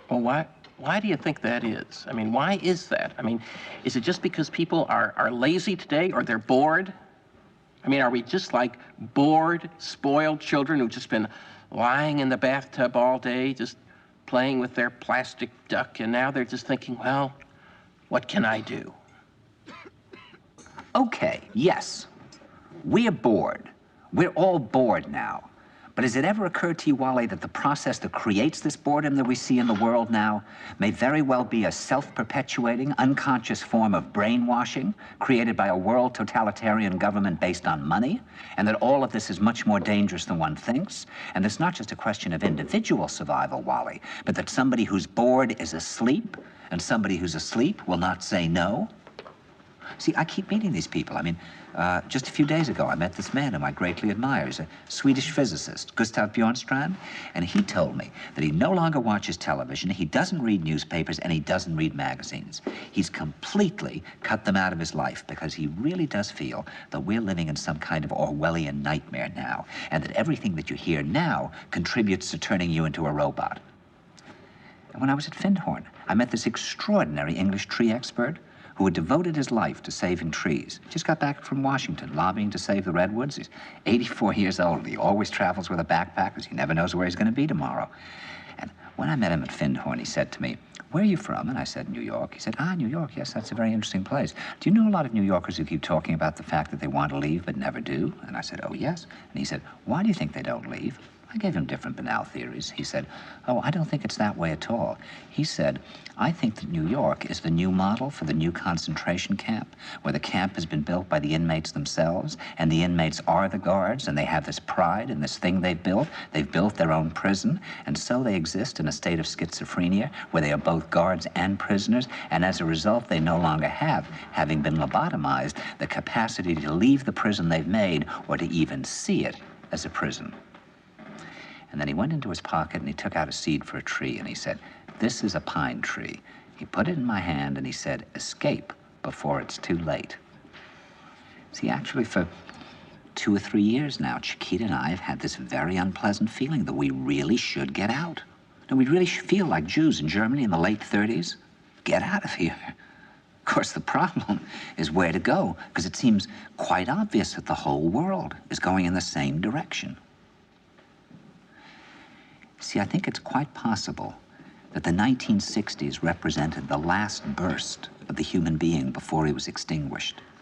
Well, why do you think that is? I mean, why is that? I mean, is it just because people are lazy today or they're bored? I mean, are we just like bored, spoiled children who've just been lying in the bathtub all day, just playing with their plastic duck, and now they're just thinking, well, what can I do? Okay, yes, we are bored. We're all bored now. But has it ever occurred to you, Wally, that the process that creates this boredom that we see in the world now may very well be a self-perpetuating, unconscious form of brainwashing created by a world totalitarian government based on money, and that all of this is much more dangerous than one thinks? And it's not just a question of individual survival, Wally, but that somebody who's bored is asleep, and somebody who's asleep will not say no? See, I keep meeting these people. I mean, just a few days ago, I met this man whom I greatly admire. He's a Swedish physicist, Gustav Bjornstrand, and he told me that he no longer watches television, he doesn't read newspapers, and he doesn't read magazines. He's completely cut them out of his life because he really does feel that we're living in some kind of Orwellian nightmare now, and that everything that you hear now contributes to turning you into a robot. And when I was at Findhorn, I met this extraordinary English tree expert who had devoted his life to saving trees. Just got back from Washington, lobbying to save the redwoods. He's 84 years old. He always travels with a backpack because he never knows where he's going to be tomorrow. And when I met him at Findhorn, he said to me, "Where are you from?" And I said, "New York." He said, "Ah, New York, yes, that's a very interesting place. Do you know a lot of New Yorkers who keep talking about the fact that they want to leave but never do?" And I said, "Oh, yes." And he said, "Why do you think they don't leave?" I gave him different banal theories. He said, "Oh, I don't think it's that way at all." He said, "I think that New York is the new model for the new concentration camp, where the camp has been built by the inmates themselves, and the inmates are the guards, and they have this pride in this thing they've built. They've built their own prison, and so they exist in a state of schizophrenia, where they are both guards and prisoners, and as a result, they no longer have, having been lobotomized, the capacity to leave the prison they've made, or to even see it as a prison." And then he went into his pocket and he took out a seed for a tree and he said, "This is a pine tree." He put it in my hand and he said, "Escape before it's too late." See, actually for 2 or 3 years now, Chiquita and I have had this very unpleasant feeling that we really should get out. And we really feel like Jews in Germany in the late 30s. Get out of here. Of course, the problem is where to go, because it seems quite obvious that the whole world is going in the same direction. See, I think it's quite possible that the 1960s represented the last burst of the human being before he was extinguished.